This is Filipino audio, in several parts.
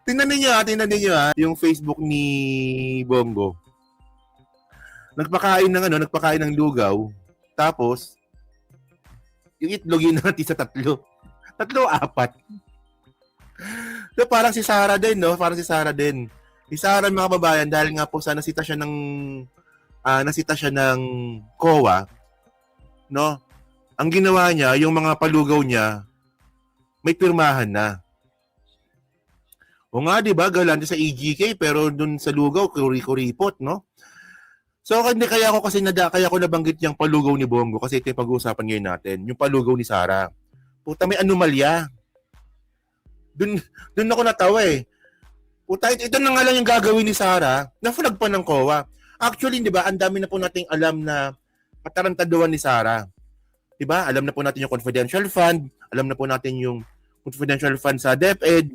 Tingnan niyo yung Facebook ni Bongo. Nagpakain ng lugaw, tapos yung itlog yun natin sa tatlo. Tatlo, apat. So parang si Sarah din, no? Parang si Sarah din. Si Sarah, mga babayan, dahil nga po sa nasita siya ng COA, no? Ang ginawa niya, yung mga palugaw niya, may pirmahan na. O nga, di ba, galante sa EGK, pero dun sa lugaw, kuripot, no? So, kaya ko nabanggit yung palugaw ni Bongo kasi ito yung pag-uusapan ngayon natin, yung palugaw ni Sarah. Puta, may anomalya. Dun ako natawa eh. Puta, ito na nga lang yung gagawin ni Sarah, na-flag pa ng COA. Actually, di ba, ang dami na po nating alam na katarantaduan ni Sarah. Di ba? Alam na po natin yung confidential fund, alam na po natin yung confidential fund sa DepEd,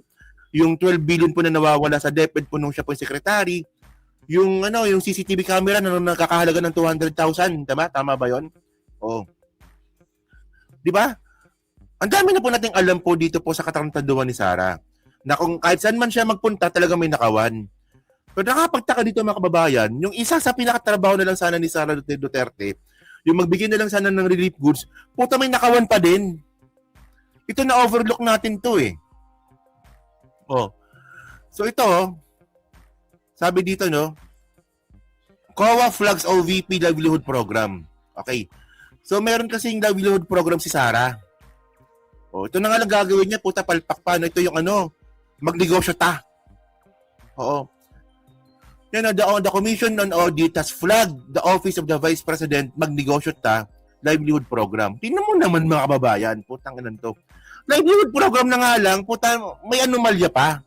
yung 12 billion po na nawawala sa DepEd po nung siya po yung secretary, yung CCTV camera na nakakahalaga ng 200,000, diba? Tama ba 'yon? Oh. 'Di ba? Ang dami na po nating alam po dito po sa katarantaduan ni Sarah. Na kung kahit saan man siya magpunta, talaga may nakawan. Pero nakapagtaka dito mga kababayan, yung isa sa pinakatrabaho na lang sana ni Sara Duterte, yung magbigay na lang sana ng relief goods, puta may nakawan pa din. Ito na overlook natin to eh. Oh. So ito, sabi dito no, COA flags OVP livelihood program. Okay. So meron kasing livelihood program si Sara. Oh, ito na nga lang gagawin niya, puta palpak pa. Ito yung magnegosyo ta. Oo. Yan, the Commission on Audit has flagged the Office of the Vice President magnegosyo ta livelihood program. Tingnan mo naman mga kababayan, putang ina to. Livelihood program na nga lang, puta, may anomalya pa.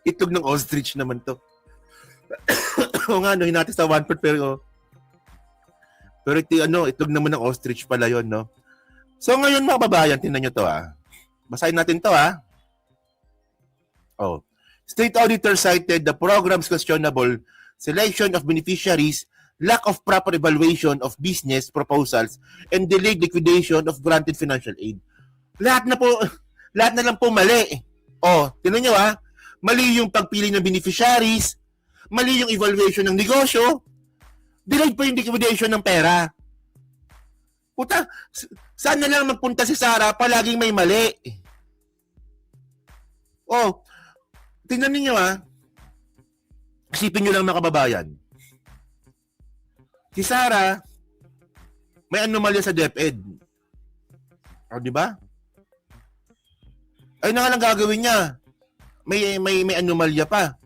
Itlog ng ostrich naman to. O nga, hinati sa 1 foot pero itlog naman ng ostrich pala yon, no? So ngayon mga kababayan, tingnan nyo to Basahin natin to Oh. State auditor cited the program's questionable selection of beneficiaries, lack of proper evaluation of business proposals, and delayed liquidation of granted financial aid. Lahat na lang po mali. Oh, tingnan nyo mali yung pagpili ng beneficiaries, mali yung evaluation ng negosyo, delayed pa yung liquidation ng pera. Puta, saan na lang magpunta si Sara, palaging may mali. Oh, tingnan niyo isipin nyo lang mga kababayan. Si Sara, may anomalya sa DepEd. O, di ba? Ay na nga lang gagawin niya. May anomalya pa.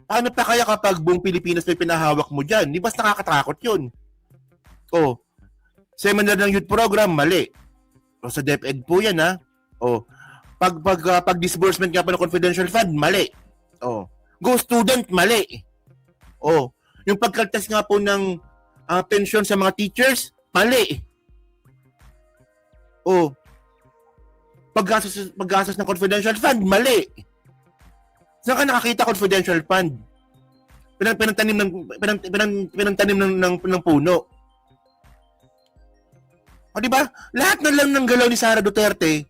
Paano pa kaya kapag buong Pilipinas may pinahawak mo dyan? Di ba nakakatakot yun? O, seminar ng youth program, mali. O, sa DepEd po yan, O, pag disbursement nga pa ng confidential fund, mali. O, go student, mali. O, yung pagkaltas nga po ng pensyon sa mga teachers, mali. O, paggastos ng confidential fund, mali. Saan ka nakakita confidential fund? Pinantanim ng puno. O, di ba? Lahat na lang ng galaw ni Sara Duterte,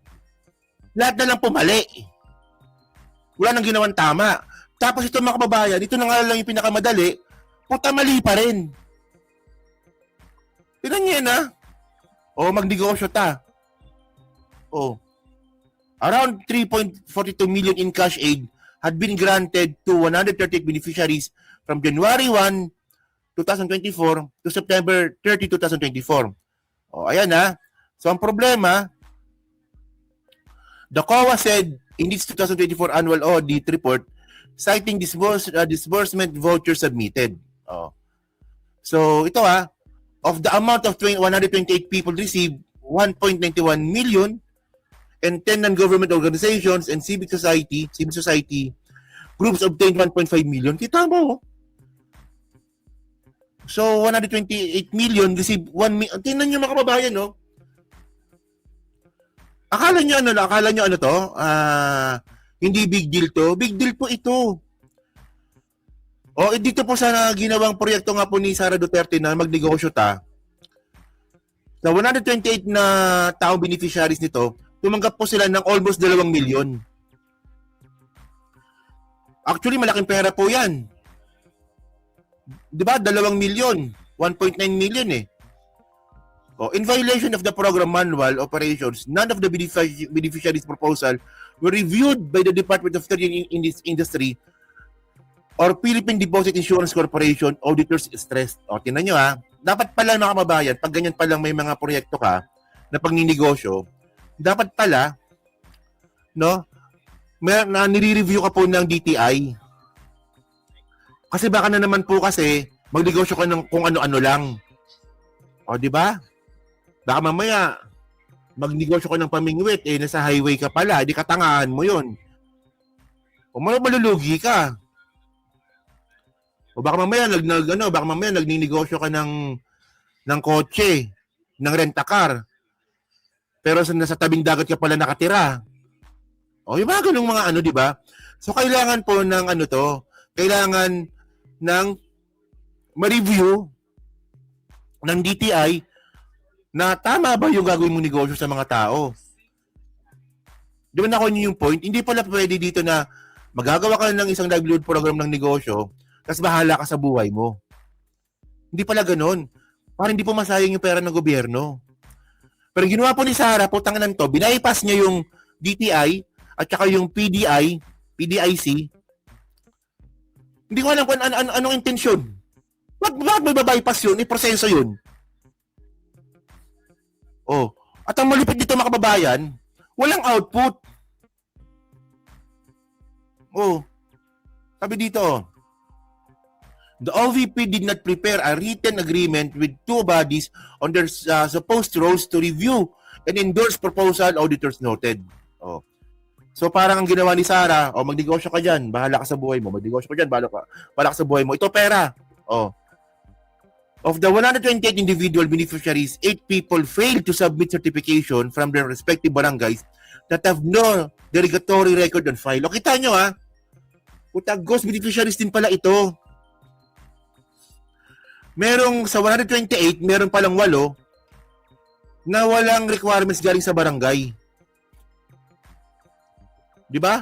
lahat na lang po mali. Wala nang ginawang tama. Tapos ito mga kababayan, ito na nga lang yung pinakamadali, puta mali pa rin. Tignan niyo yan O, magnegosyo ta. O, around 3.42 million in cash aid had been granted to 138 beneficiaries from January 1, 2024 to September 30, 2024. O, ayan So, ang problema, the COA said in its 2024 annual audit report, citing disbursement voucher submitted. Oh. So, ito of the amount of 128 people received 1.91 million and 10 non-government organizations and civic society groups obtained 1.5 million. Kita mo. So, 128 million received 1 million. Tingnan niyo mga kababayan, Akala niyo to? Hindi big deal to. Big deal po ito. O, dito po sa ginawang proyekto nga po ni Sara Duterte na magnegosyo ta. Sa 128 na taong beneficiaries nito, tumanggap po sila ng almost 2 milyon. Actually, malaking pera po yan. Di ba? 2 milyon. 1.9 million eh. In violation of the program manual operations, none of the beneficiaries' proposal were reviewed by the Department of Trade in this industry or Philippine Deposit Insurance Corporation auditors stressed. O, tinan nyo ha. Dapat pala mga kababayan, pag ganyan palang may mga proyekto ka na pagninegosyo, dapat pala, no, na nire-review ka po ng DTI. Kasi baka na naman po kasi magnegosyo ka ng kung ano-ano lang. O, di ba? Baka mamaya magnegosyo ka ng pamingwit, nasa highway ka pala, di katangahan mo yun. O malulugi ka. O baka mamaya nagninegosyo ka ng kotse, ng rent-a-car. Pero nasa tabing dagat ka pala nakatira. O yung mga ganung mga di ba? So kailangan po ng kailangan ng ma-review ng DTI na tama ba yung gagawin mong negosyo sa mga tao. Di ba nakuha niyo yung point? Hindi pala pwede dito na magagawa ka ng isang livelihood program ng negosyo tapos bahala ka sa buhay mo. Hindi pala ganun. Parang hindi po masayang yung pera ng gobyerno. Pero ginawa po ni Sara, putangan to, binaypass niya yung DTI at saka yung PDIC. Hindi ko alam kung anong intensyon. Bakit may babypass yun? Proseso yun. Oh, at ang malupit dito mga kababayan, walang output. Oh, sabi dito, the OVP did not prepare a written agreement with two bodies on their supposed roles to review and endorse proposal, auditors noted. Oh. So parang ang ginawa ni Sara, magnegosyo ka dyan, bahala ka sa buhay mo. Magnegosyo ka dyan, bahala ka sa buhay mo. Ito pera. Oh. Of the 128 individual beneficiaries, 8 people failed to submit certification from their respective barangays that have no derogatory record on file. O kita nyo ha, ghost beneficiaries din pala ito. Merong sa 128, meron palang 8 na walang requirements galing sa barangay. Di ba?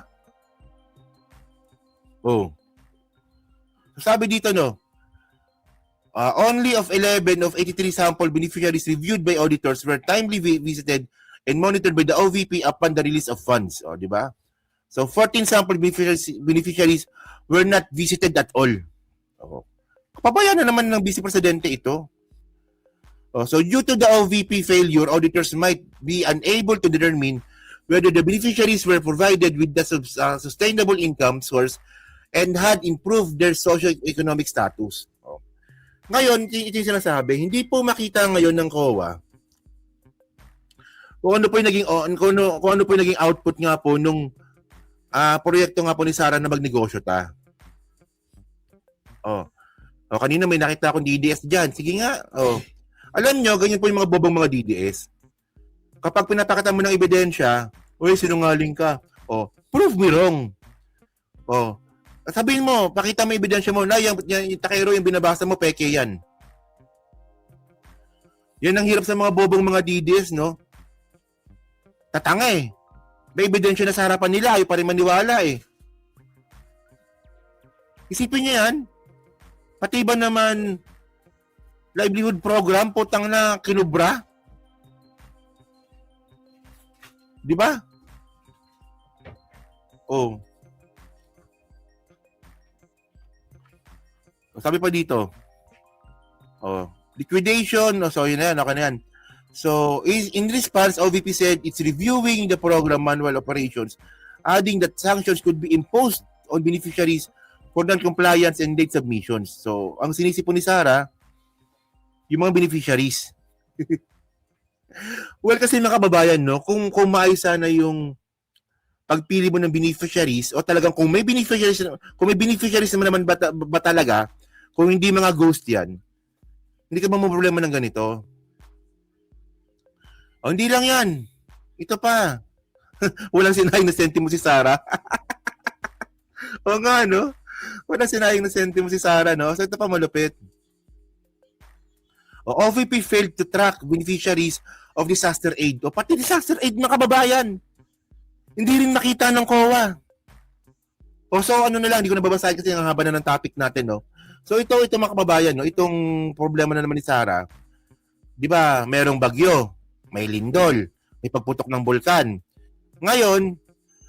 Oh. Sabi dito only of 11 of 83 sample beneficiaries reviewed by auditors were timely visited and monitored by the OVP upon the release of funds. O, di ba? So, 14 sample beneficiaries were not visited at all. O. Pabayaan na naman ng Vice Presidente ito. O, so, due to the OVP failure, auditors might be unable to determine whether the beneficiaries were provided with the sustainable income source and had improved their socio-economic status. Ngayon, ito yung sinasabi, hindi po makita ngayon ng COA kung ano po yung naging output nga po nung proyekto nga po ni Sara na magnegosyo ta. Kanina may nakita akong DDS dyan. Sige nga. Alam nyo, ganyan po yung mga bobong mga DDS. Kapag pinapakita mo ng ebidensya, sinungaling ka. Prove me wrong. Sabihin mo, pakita mo ebidensya mo na yung takero yung binabasa mo, peke yan. Yan ang hirap sa mga bobong mga DDS, no? Tatanga eh. May ebidensya na sa harapan nila, ayaw pa rin maniwala eh. Isipin niyo yan. Pati ba naman livelihood program, putang na kinubra? Di ba? Sabi pa dito, liquidation, so yun na yan, okay na yan. So, in response, OVP said it's reviewing the program manual operations, adding that sanctions could be imposed on beneficiaries for non-compliance and late submissions. So, ang sinisipon ni Sara, yung mga beneficiaries. Well, kasi mga kababayan, no, kung maayos sana yung pagpili mo ng beneficiaries, o talagang kung may beneficiaries naman ba talaga, kung hindi mga ghost yan, hindi ka ba mo problema ng ganito? Hindi lang yan. Ito pa. Walang sinayang na sentimo si Sara. O nga, no? Walang sinayang na sentimo si Sara, no? So ito pa malupit. OVP failed to track beneficiaries of Disaster Aid. O pati disaster aid mga kababayan, hindi rin nakita ng COA. O so ano na lang, hindi ko nababasahin kasi ang haba na ng topic natin, no? So ito mga kababayan, no? Itong problema na naman ni Sara, di ba, merong bagyo, may lindol, may pagputok ng bulkan. Ngayon,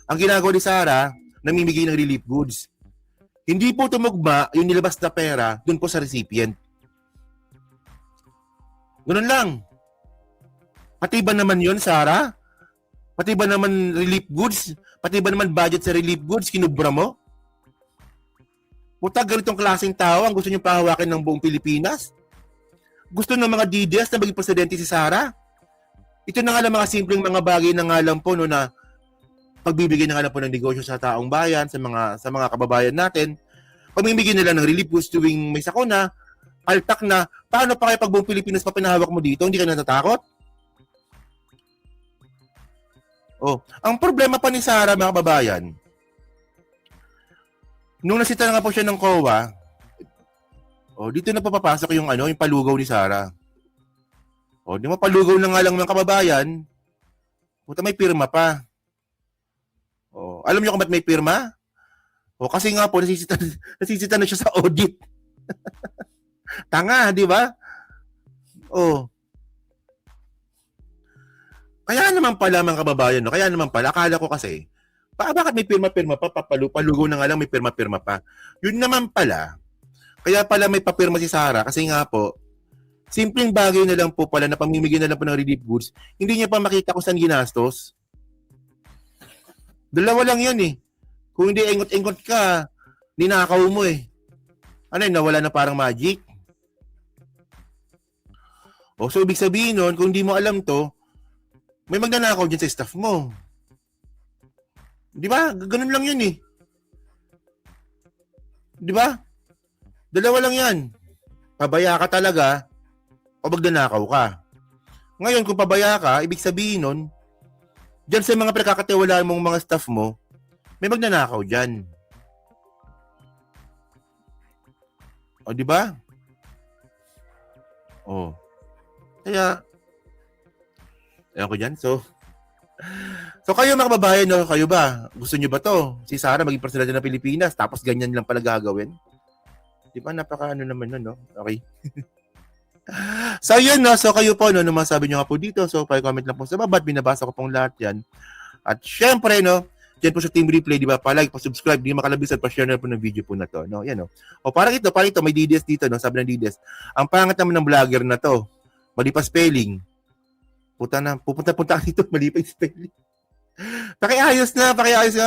ang ginagawa ni Sara, namimigay ng relief goods. Hindi po tumugma yung nilabas na pera dun po sa recipient. Ganun lang. Pati ba naman yun, Sara? Pati ba naman relief goods? Pati ba naman budget sa relief goods? Kinubra mo? Puta, ganitong klaseng tao ang gusto niyong pahawakin ng buong Pilipinas? Gusto ng mga DDS na maging presidente si Sara? Ito na nga lang mga simpleng mga bagay na nga lang po, no, na pagbibigay na nga lang po ng negosyo sa taong bayan, sa mga kababayan natin. Pamimigay nila ng relief goods tuwing may sakuna, altak na, paano pa kayo pag buong Pilipinas pa pinahawak mo dito? Hindi ka natatakot? Oh, ang problema pa ni Sara, mga kababayan, nung nasita na nga po siya ng COA, oh, dito na papapasok yung yung palugaw ni Sara. Oh, di mo palugaw na nga lang mga kababayan, puta may pirma pa. Oh, alam niyo kung ba't may pirma? Oh, kasi nga po nasisita na siya sa audit. Tanga, di ba? Oh. Kaya naman pala mga kababayan, no? Kaya naman pala, akala ko kasi, bakit may pirma-pirma pa, palugaw na nga lang may pirma-pirma pa. Yun naman pala, kaya pala may papirma si Sara, kasi nga po, simpleng bagay na lang po pala na pamimigay na lang po ng relief goods, hindi niya pa makita kung saan ginastos. Dalawa lang yan eh. Kung hindi engot-engot ka, ninakaw mo eh. Ano yun, nawala na parang magic? O so ibig sabihin nun, kung hindi mo alam to, may magnanakaw dyan sa staff mo. Di ba? Ganun lang yun eh. Di ba? Dalawa lang yan. Pabaya ka talaga o magnanakaw ka. Ngayon, kung pabaya ka, ibig sabihin nun, dyan sa mga pagkakatiwalaan mong mga staff mo, may magnanakaw dyan. O, di ba? O. Kaya, ewan ko dyan. So kayo mga kababayan, no? Kayo ba? Gusto nyo ba to? Si Sara maging presidente ng Pilipinas tapos ganyan lang pala gagawin? Di ba? Napaka naman nun, no? Okay. So yun, no? So kayo po, no? Ano masabi nyo nga po dito? So pa-comment lang po sa baba at binabasa ko pong lahat yan. At syempre, no? Diyan po sa Team Replay, di ba? Pa-like, pa-subscribe, di makalabis at pa-share na po ng video po na to, no? Yan, no? O parang ito, may DDS dito, no? Sabi ng DDS, ang pangat naman ng vlogger na to, mali pa spelling. Puta na, pupunta dito, mali pa yung spelling. Pakiayos na.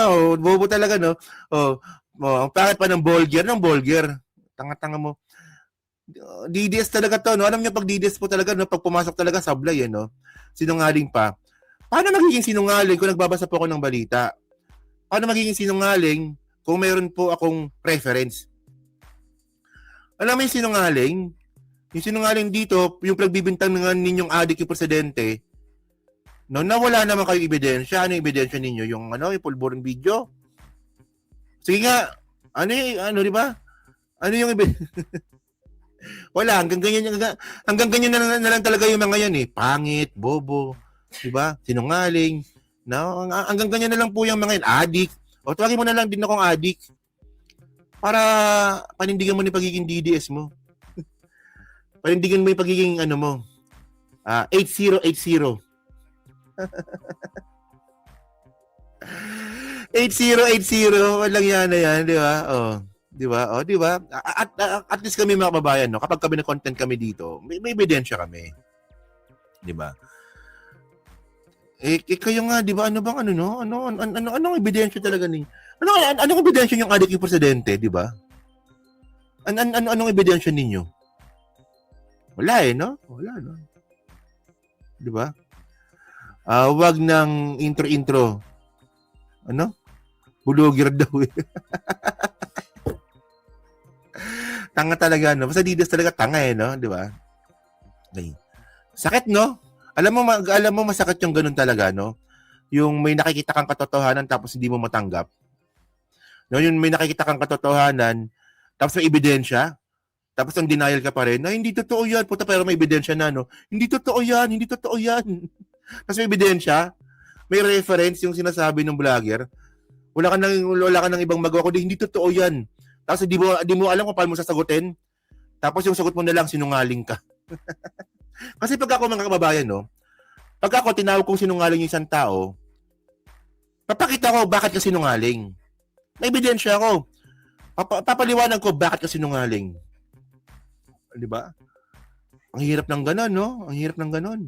Oh, bobo talaga, no? Oh, ang pangit pa ng Bolger. Tanga-tanga mo. DDS talaga to, no? Alam niyo pag DDS po talaga, no? Pag pumasok talaga, sablay, no? Sinungaling pa. Paano magiging sinungaling kung nagbabasa po ako ng balita? Paano magiging sinungaling kung mayroon po akong reference? Alam mo yung sinungaling? Yung sinungaling dito, yung pagbibintang ng ninyong adik yung presidente, no, nawala naman kayo ebidensya. Ano yung ebidensya ninyo? Yung yung pulburon video? Sige nga, di ba? Ano yung wala, hanggang ganyan na lang talaga yung mga yan eh. Pangit, bobo, di ba? Sinungaling. No, hanggang ganyan na lang po yung mga yan. Adik. O tawagin mo na lang din akong adik. Para panindigan mo ni pagiging DDS mo. Panindigan mo yung pagiging 8080. 8080, walang yan na yan, di ba? Oh, di ba? Oh, di ba? At least kami mga kababayan, no, kapag kami na content kami dito, may ebidensya kami. Di ba? Kayo nga, di ba? Ano bang anong ebidensya talaga ni? Anong ebidensya yung adik yung presidente, di ba? Anong ebidensya ninyo? Wala no? Wala, no? Di ba? Wag ng intro. Bulogir daw eh. Tanga talaga, no? Basta DDS talaga tanga no? Di ba? Okay. Sakit, no? Alam mo masakit yung ganun talaga, no? Yung may nakikita kang katotohanan tapos hindi mo matanggap. No, yung may nakikita kang katotohanan tapos may ebidensya, Tapos ang denial ka pa rin, na hindi totoo yan. Puta, pero may ebidensya na, no? Hindi totoo yan, hindi totoo yan. Tapos may ebidensya, may reference yung sinasabi ng vlogger. Wala ka nang ibang magawa, kundi hindi totoo yan. Tapos di mo alam kung paano mo sasagutin. Tapos yung sagot mo na lang, sinungaling ka. Kasi pag ako mga kababayan, no? Pag ako tinawag kong sinungaling yung isang tao, papakita ko bakit ka sinungaling. May ebidensya ako. Papaliwanag ko bakit ka sinungaling. Di ba? Ang hirap ng ganon, no? Ang hirap ng ganon.